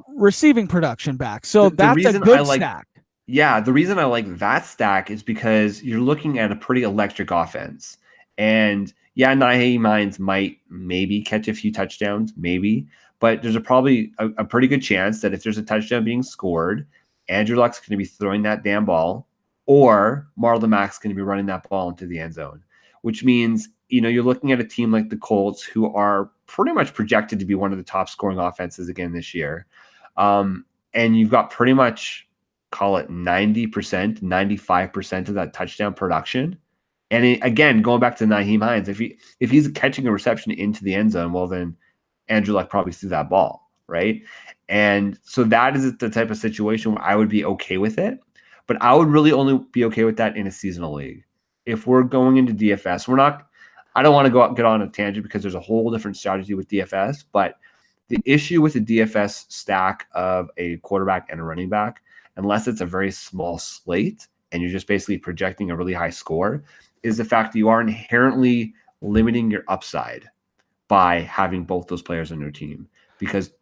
receiving production back. So that's a good stack. Yeah, the reason I like that stack is because you're looking at a pretty electric offense. And yeah, Nyheim Hines might maybe catch a few touchdowns, maybe, but there's probably a pretty good chance that if there's a touchdown being scored, Andrew Luck's going to be throwing that damn ball, or Marlon Mack's going to be running that ball into the end zone, which means, you're looking at a team like the Colts, who are pretty much projected to be one of the top scoring offenses again this year. And you've got pretty much, call it 90%, 95% of that touchdown production. And again, going back to Nyheim Hines, if he's catching a reception into the end zone, well, then Andrew Luck probably threw that ball, right? And so that is the type of situation where I would be okay with it. But I would really only be okay with that in a seasonal league. If we're going into DFS, I don't want to get on a tangent because there's a whole different strategy with DFS. But the issue with the DFS stack of a quarterback and a running back, unless it's a very small slate and you're just basically projecting a really high score, is the fact that you are inherently limiting your upside by having both those players on your team. Because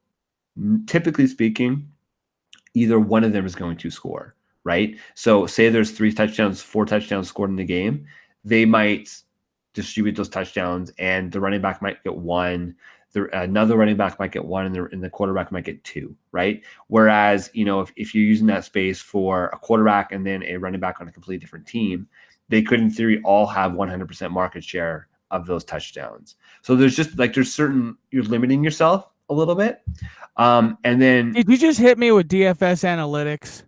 typically speaking, either one of them is going to score, right? So say there's 4 touchdowns scored in the game, they might distribute those touchdowns and the running back might get 1. Another running back might get 1 and the quarterback might get 2, right? Whereas, if you're using that space for a quarterback and then a running back on a completely different team, they could in theory all have 100% market share of those touchdowns. So there's just you're limiting yourself a little bit. And then did you just hit me with DFS analytics?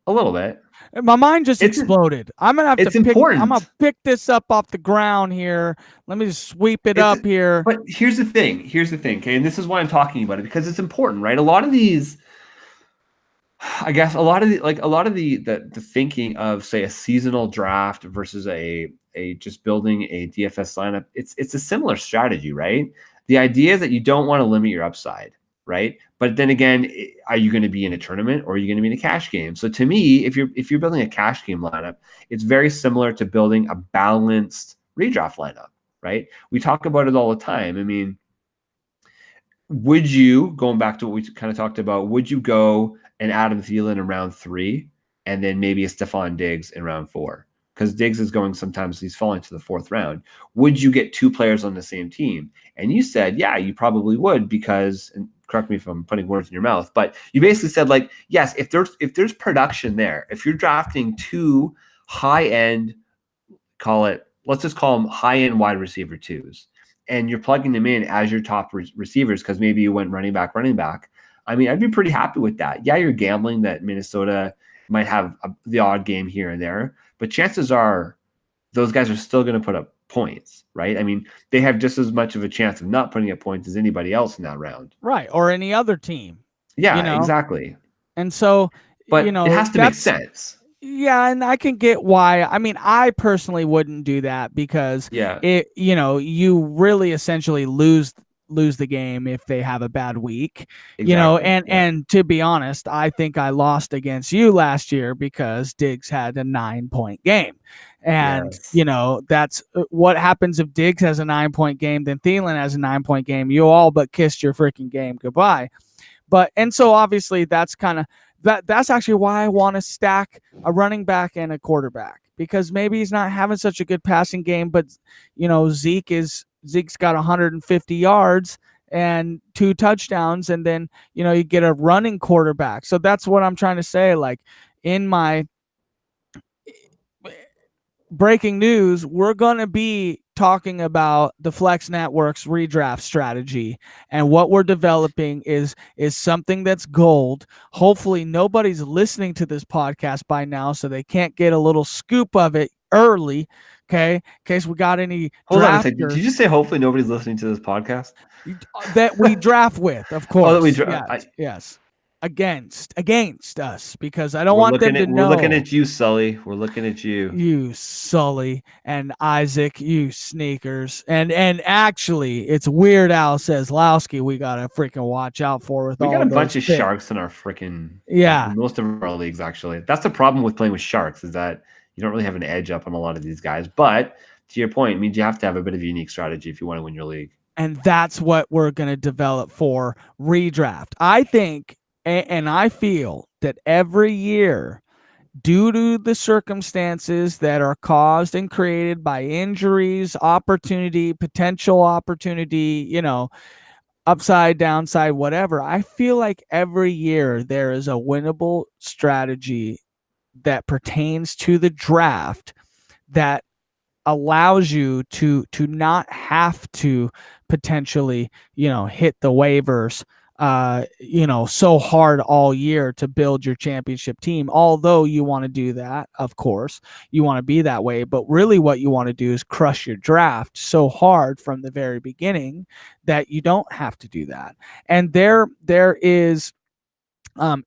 A little bit. My mind just exploded. I'm gonna have to pick. Important. I'm gonna pick this up off the ground here. Let me just sweep it up here. But here's the thing. Okay, and this is why I'm talking about it, because it's important, right? A lot of these, I guess, a lot of the thinking of, say, a seasonal draft versus a just building a DFS lineup. It's a similar strategy, right? The idea is that you don't want to limit your upside, right? But then again, are you going to be in a tournament or are you going to be in a cash game? So to me, if you're building a cash game lineup, it's very similar to building a balanced redraft lineup, right? We talk about it all the time. I mean, would you, going back to what we kind of talked about, would you go an Adam Thielen in round 3 and then maybe a Stephon Diggs in round 4? Because Diggs is going, sometimes he's falling to the 4th round. Would you get 2 players on the same team? And you said, yeah, you probably would, because, and correct me if I'm putting words in your mouth, but you basically said, like, yes, if there's production there, if you're drafting 2 high-end, let's just call them high-end wide receiver 2s, and you're plugging them in as your top receivers because maybe you went running back. I mean, I'd be pretty happy with that. Yeah, you're gambling that Minnesota might have the odd game here and there, but chances are those guys are still going to put up points, right? I mean, they have just as much of a chance of not putting up points as anybody else in that round. Right, or any other team. Yeah, exactly. And so, but it has to make sense. Yeah, and I can get why. I mean, I personally wouldn't do that because you really essentially lose the game if they have a bad week. Exactly. And to be honest, I think I lost against you last year because Diggs had a 9-point game. And, Yes. that's what happens if Diggs has a 9-point game, then Thielen has a 9-point game. You all but kissed your freaking game goodbye. And so obviously that's kind of that's actually why I want to stack a running back and a quarterback, because maybe he's not having such a good passing game, but Zeke's got 150 yards and 2 touchdowns, and then you get a running quarterback. So that's what I'm trying to say. Like, in my breaking news, we're going to be talking about the Flex Network's redraft strategy, and what we're developing is something that's gold. Hopefully nobody's listening to this podcast by now, so they can't get a little scoop of it early, okay, in case we got any Hold on a second. Did drafters you just say hopefully nobody's listening to this podcast? that we draft with, of Oh, that we course. Yes. Against us, because I don't want them to we're looking know. at you, Sully. We're looking at you. You Sully and Isaac, you sneakers. And actually, it's Weird Al Seslowski we gotta freaking watch out for with We all got a of bunch those of picks. sharks in our freaking Yeah. most of our leagues, actually. That's the problem with playing with sharks, is that you don't really have an edge up on a lot of these guys. But to your point, it means you have to have a bit of a unique strategy if you want to win your league. And that's what we're gonna develop for redraft. I think and I feel that every year, due to the circumstances that are caused and created by injuries, opportunity, potential opportunity, upside, downside, whatever, I feel like every year there is a winnable strategy that pertains to the draft that allows you to not have to potentially hit the waivers so hard all year to build your championship team. Although you want to do that, of course you want to be that way, but really what you want to do is crush your draft so hard from the very beginning that you don't have to do that. And there is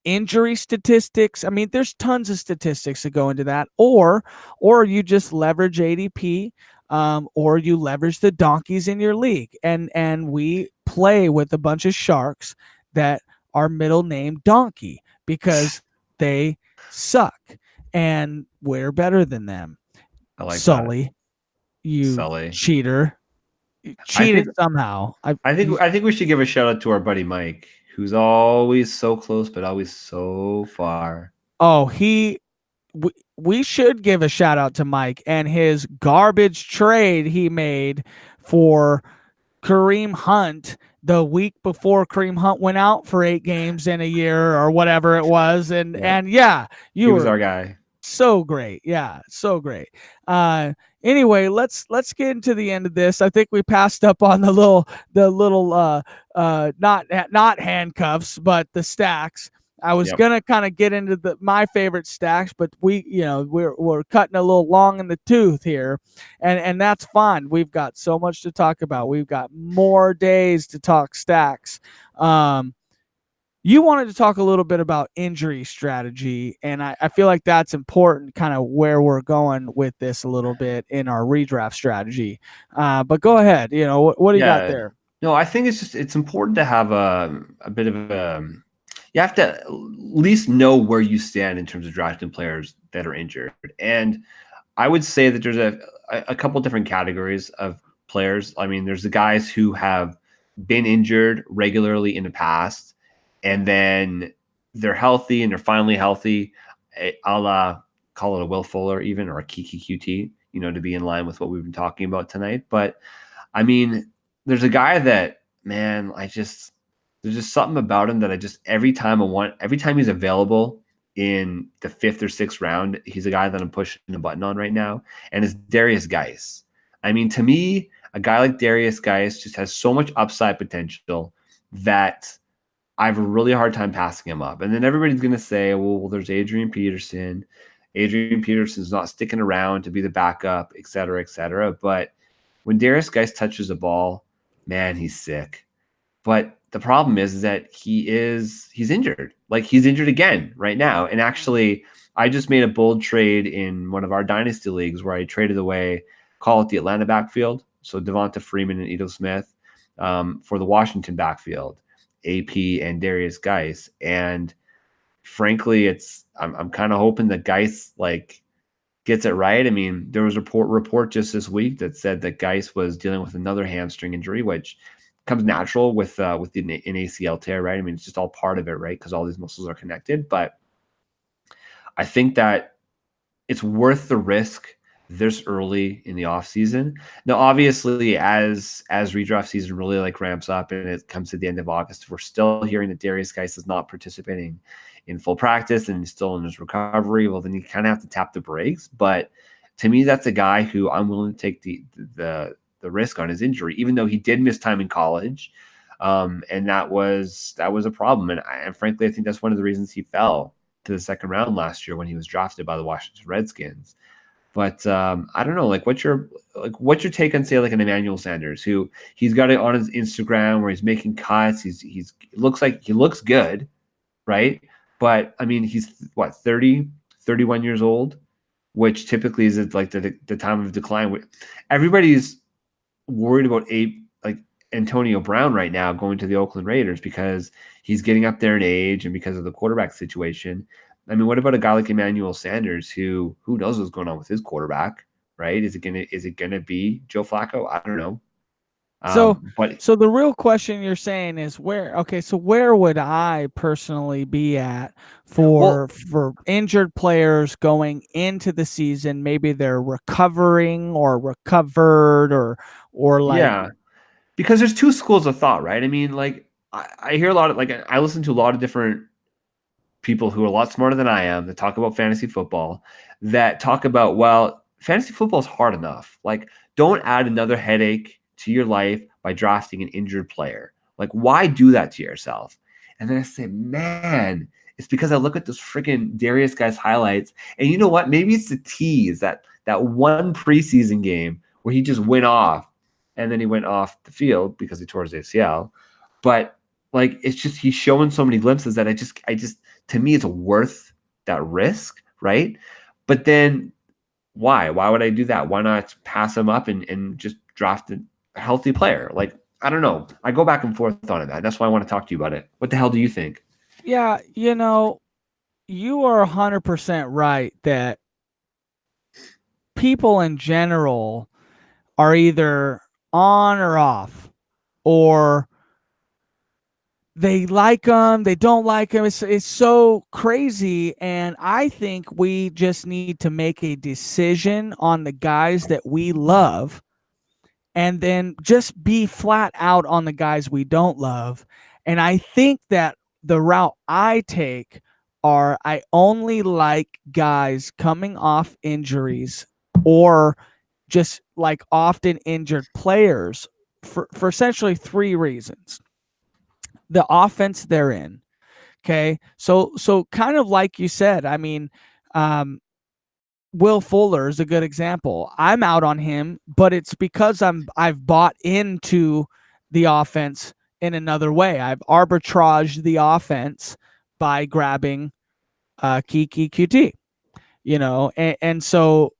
injury statistics. I mean, there's tons of statistics that go into that, or you just leverage ADP, or you leverage the donkeys in your league, and we play with a bunch of sharks that are middle name Donkey because they suck and we're better than them. I like Sully, you Sully. cheater. You cheated somehow. I think we should give a shout out to our buddy Mike, who's always so close but always so far. Oh, we should give a shout out to Mike and his garbage trade he made for Kareem Hunt the week before Kareem Hunt went out for 8 games in a year or whatever it was. And yeah, he was our guy. So great. Yeah, so great. Anyway, let's get into the end of this. I think we passed up on the little not handcuffs, but the stacks. I was gonna kind of get into my favorite stacks, but we're cutting a little long in the tooth here, and that's fine. We've got so much to talk about. We've got more days to talk stacks. You wanted to talk a little bit about injury strategy, and I feel like that's important, kind of where we're going with this a little bit in our redraft strategy. But go ahead. What do you got there? No, I think it's important to have a bit of a. You have to at least know where you stand in terms of drafting players that are injured. And I would say that there's a couple different categories of players. I mean, there's the guys who have been injured regularly in the past, and then they're healthy and they're finally healthy, a la, call it a Will Fuller even, or a Kiki QT, to be in line with what we've been talking about tonight. But I mean, there's a guy that, man, there's just something about him that every time he's available in the 5th or 6th round, he's a guy that I'm pushing the button on right now. And it's Darius Geis. I mean, to me, a guy like Darius Geis just has so much upside potential that I have a really hard time passing him up. And then everybody's going to say, well, there's Adrian Peterson. Adrian Peterson's not sticking around to be the backup, et cetera, et cetera. But when Darius Geis touches the ball, man, he's sick. But the problem is that he's injured. Like, he's injured again right now. And actually, I just made a bold trade in one of our dynasty leagues where I traded away, call it the Atlanta backfield, so Devonta Freeman and Ito Smith, for the Washington backfield, AP and Darius Geis. And frankly, I'm kind of hoping that Geis, like, gets it right. I mean, there was a report just this week that said that Geis was dealing with another hamstring injury, which comes natural with an ACL tear, right? I mean, it's just all part of it, right? Because all these muscles are connected. But I think that it's worth the risk this early in the off season. Now, obviously, as redraft season really like ramps up and it comes to the end of August, we're still hearing that Darius Geis is not participating in full practice and he's still in his recovery. Well, then you kind of have to tap the brakes. But to me, that's a guy who I'm willing to take the risk on his injury, even though he did miss time in college. And that was a problem. And frankly, I think that's one of the reasons he fell to the second round last year when he was drafted by the Washington Redskins. But I don't know, what's your take on, say, like an Emmanuel Sanders, who he's got it on his Instagram where he's making cuts. He looks good, right? But I mean, he's what, 30, 31 years old, which typically is like the time of decline. Everybody's worried about Antonio Brown right now going to the Oakland Raiders because he's getting up there in age and because of the quarterback situation. I mean, what about a guy like Emmanuel Sanders who knows what's going on with his quarterback, right? Is it gonna be Joe Flacco? I don't know. So the real question you're saying is where would I personally be at for injured players going into the season? Maybe they're recovering or recovered or like, yeah, because there's two schools of thought, right? I mean, I hear a lot of I listen to a lot of different people who are a lot smarter than I am that talk about fantasy football, that talk about, well, fantasy football is hard enough. Like, don't add another headache to your life by drafting an injured player. Like, why do that to yourself? And then I say, man, it's because I look at those freaking Darius Geis highlights, and you know what? Maybe it's the tease, that one preseason game where he just went off, and then he went off the field because he tore his ACL. But it's just, he's showing so many glimpses that I just to me, it's worth that risk, right? But then why would I do that? Why not pass him up and just draft a healthy player? I don't know. I go back and forth on that. That's why I want to talk to you about it. What the hell do you think? Yeah, you are 100% right that people in general are either on or off, or they like them, they don't like them. It's so crazy. And I think we just need to make a decision on the guys that we love and then just be flat out on the guys we don't love. And I think that the route I take I only like guys coming off injuries or just like often injured players for essentially three reasons. The offense they're in. Okay. So kind of like you said, I mean, Will Fuller is a good example. I'm out on him, but it's because I've bought into the offense in another way. I've arbitraged the offense by grabbing Kiki QT, and so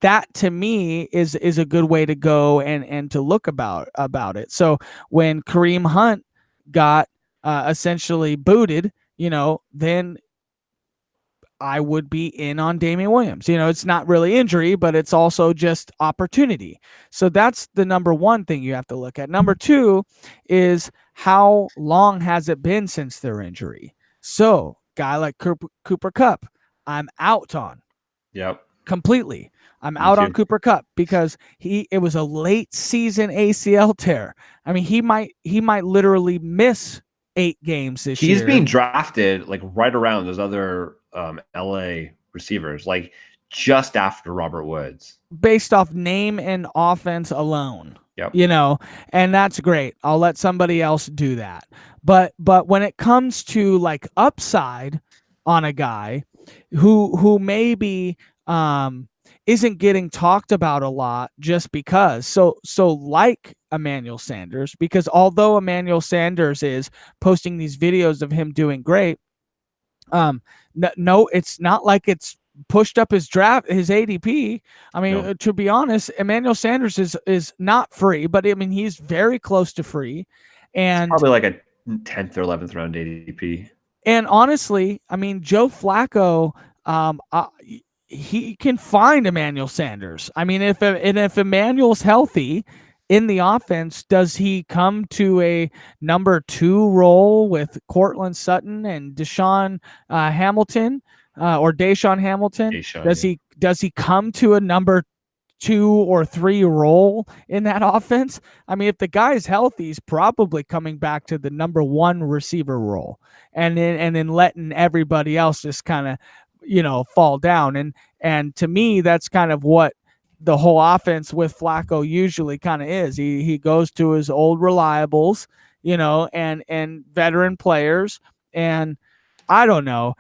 that to me is a good way to go and to look about it. So when Kareem Hunt got essentially booted, then I would be in on Damian Williams. It's not really injury, but it's also just opportunity. So that's the number one thing you have to look at. Number two is how long has it been since their injury? So guy like Cooper Kupp, I'm out on. Yep. Completely. I'm out on Cooper Kupp because it was a late season ACL tear. I mean, he might literally miss 8 games this year. He's being drafted right around those other LA receivers, just after Robert Woods, based off name and offense alone. Yep. And that's great. I'll let somebody else do that. But when it comes to upside on a guy who maybe isn't getting talked about a lot just because. So like Emmanuel Sanders, because although Emmanuel Sanders is posting these videos of him doing great, no, it's not like it's pushed up his ADP. I mean, to be honest, Emmanuel Sanders is not free, but I mean, he's very close to free. And it's probably a 10th or 11th round ADP. And honestly, I mean, Joe Flacco, he can find Emmanuel Sanders. I mean, if Emmanuel's healthy in the offense, does he come to a number 2 role with Cortland Sutton and Deshaun Hamilton or Deshaun Hamilton? Deshaun, yeah. Does he come to a number 2 or 3 role in that offense? I mean, if the guy's healthy, he's probably coming back to the number 1 receiver role, and then letting everybody else just kind of, fall down. And to me, that's kind of what the whole offense with Flacco usually kind of is. He goes to his old reliables, and veteran players, and I don't know.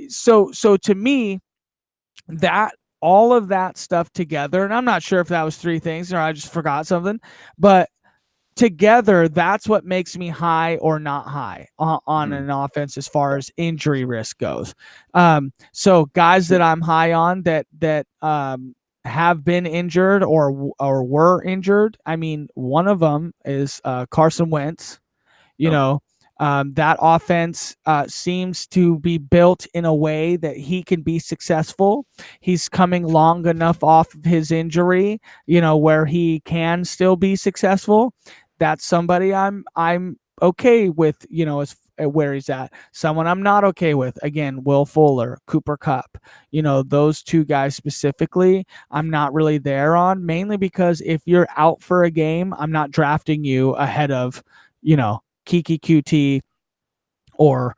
So to me, that all of that stuff together, and I'm not sure if that was 3 things or I just forgot something, but together, that's what makes me high or not high on an offense as far as injury risk goes. So guys that I'm high on that have been injured or were injured. I mean, one of them is Carson Wentz. You Oh, know, that offense seems to be built in a way that he can be successful. He's coming long enough off of his injury, where he can still be successful. That's somebody I'm okay with, as where he's at. Someone I'm not okay with, again, Will Fuller, Cooper Kupp. Those 2 guys specifically, I'm not really there on, mainly because if you're out for a game, I'm not drafting you ahead of, Kiki QT or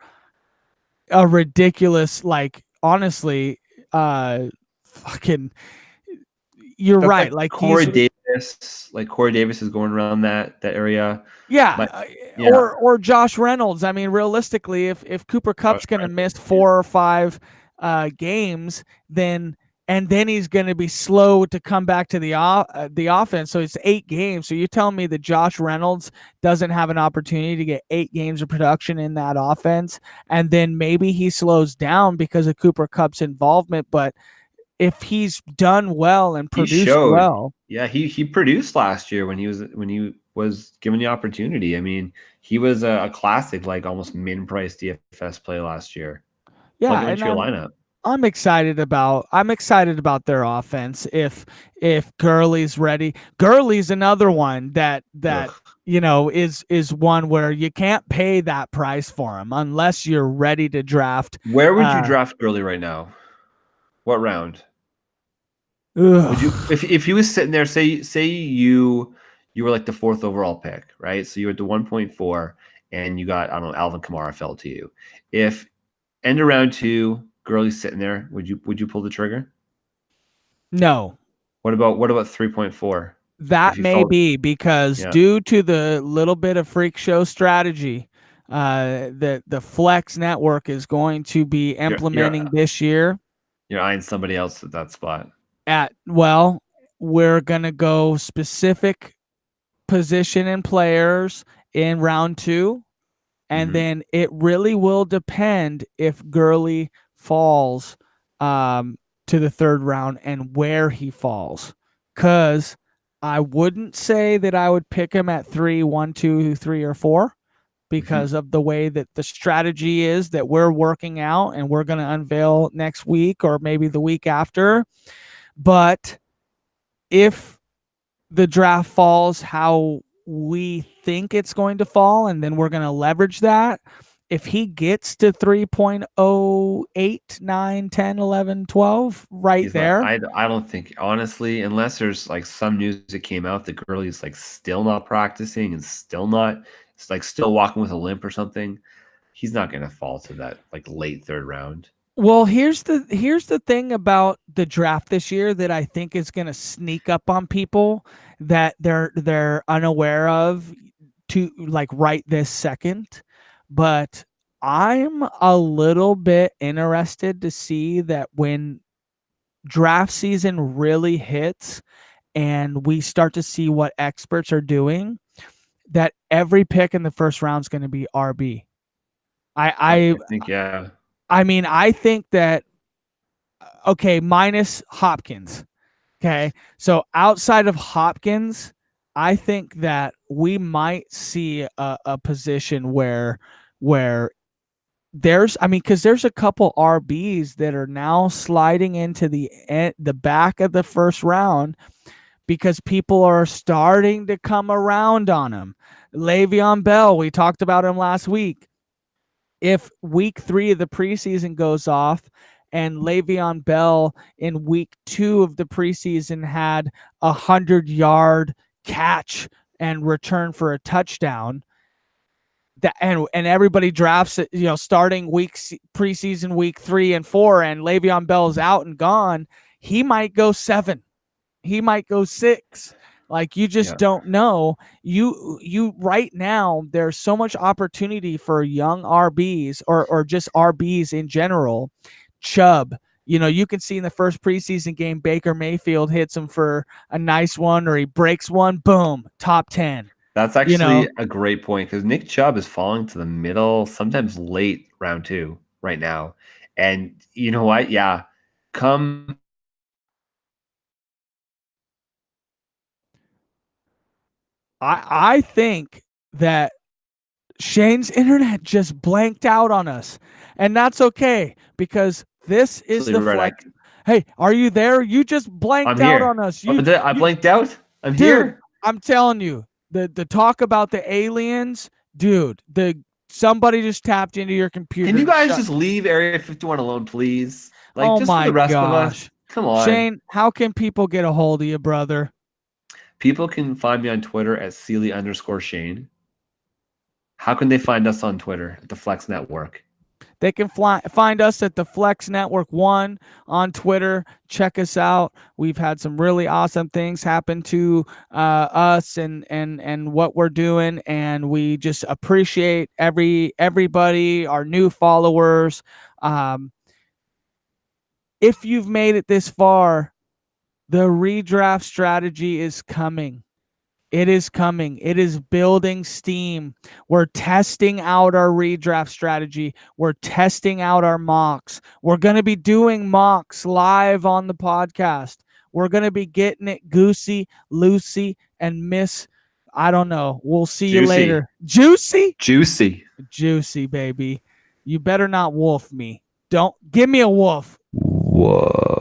a ridiculous, like, honestly, fucking, you're that's right. like Like Corey he's Davis. Like Corey Davis is going around that area. Yeah, But yeah, or Josh Reynolds. I mean, realistically, if Cooper Josh Kupp's going to Reynolds, miss yeah. 4 or 5 games, then he's going to be slow to come back to the offense. So it's 8 games. So you're telling me that Josh Reynolds doesn't have an opportunity to get 8 games of production in that offense, and then maybe he slows down because of Cooper Kupp's involvement. But if he's done well and He produced showed. well, Yeah, he produced last year when he was given the opportunity. I mean, he was a classic, like almost min-price DFS play last year. Plug yeah, him and into your lineup. I'm excited about their offense if Gurley's ready. Gurley's another one that Ugh. is one where you can't pay that price for him unless you're ready to draft. Where would you uh draft Gurley right now? What round? Would you ugh. if he was sitting there, say you were like the 4th overall pick, right? So you were at the 1.4 and you got, I don't know, Alvin Kamara fell to you. If end of round 2, Gurley's sitting there, would you pull the trigger? No, What about 3.4? If that you may felt be because yeah, due to the little bit of freak show strategy the Flex network is going to be you're you're implementing this year. you're eyeing somebody else at that spot. We're gonna go specific position and players in round 2, and Hmm. then it really will depend if Gurley falls to the 3rd round and where he falls. Cause I wouldn't say that I would pick him at 3, 1, 2, 3, or 4 Hmm. because of the way that the strategy is that we're working out and we're going to unveil next week or maybe the week after. But if the draft falls how we think it's going to fall, and then we're going to leverage that. If he gets to 3.08, 9, 10, 11, 12, right He's not. there. I don't think, honestly, unless there's like some news that came out that Gurley's like still not practicing and still not, it's like still walking with a limp or something. He's not going to fall to that like late 3rd round. Well, here's the thing about the draft this year that I think is going to sneak up on people that they're unaware of to like right this second. But I'm a little bit interested to see that when draft season really hits and we start to see what experts are doing, that every pick in the first round is going to be RB. I I think, yeah. I mean, I think that okay, minus Hopkins. Okay. So outside of Hopkins, I think that we might see a position where because there's a couple RBs that are now sliding into the back of the first round because people are starting to come around on him. Le'Veon Bell, we talked about him last week. If week 3 of the preseason goes off and Le'Veon Bell in week 2 of the preseason had 100-yard catch and return for a touchdown, that and everybody drafts it, starting preseason week 3 and 4, and Le'Veon Bell's out and gone, he might go 7. He might go 6. Like, you just don't know. You right now, there's so much opportunity for young RBs or just RBs in general. Chubb, you can see in the first preseason game, Baker Mayfield hits him for a nice one, or he breaks one, boom, top 10. That's actually a great point, because Nick Chubb is falling to the middle, sometimes late round 2 right now. And you know what? Yeah, I think that Shane's internet just blanked out on us, and that's okay, because this is the flex. Hey, are you there? You just blanked out on us. I blanked out. I'm dude, here. I'm telling you, the talk about the aliens, dude. Somebody just tapped into your computer. Can you guys just leave Area 51 alone, please? Like, just for the rest of us. Come on, Shane. How can people get a hold of you, brother? People can find me on Twitter at Sealy_Shane. How can they find us on Twitter at the Flex Network? They can find us at the Flex Network 1 on Twitter. Check us out. We've had some really awesome things happen to us and what we're doing, and we just appreciate everybody, our new followers. If you've made it this far, the redraft strategy is coming. It is coming. It is building steam. We're testing out our redraft strategy. We're testing out our mocks. We're going to be doing mocks live on the podcast. We're going to be getting it goosey, loosey, and I don't know. We'll see you later. Juicy? Juicy, baby. You better not wolf me. Don't give me a wolf. Woof.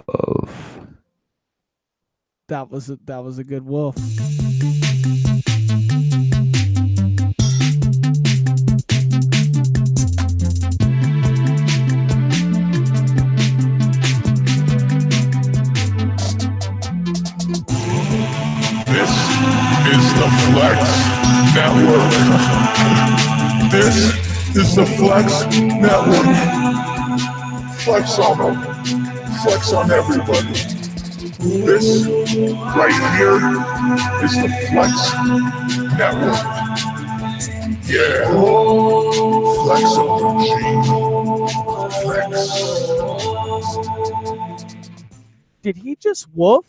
That was a good wolf. This is the Flex Network. This is the Flex Network. Flex on them. Flex on everybody. This right here is the Flex Network. Yeah. Flex on them, Flex. Did he just woof?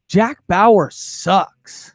Jack Bauer sucks.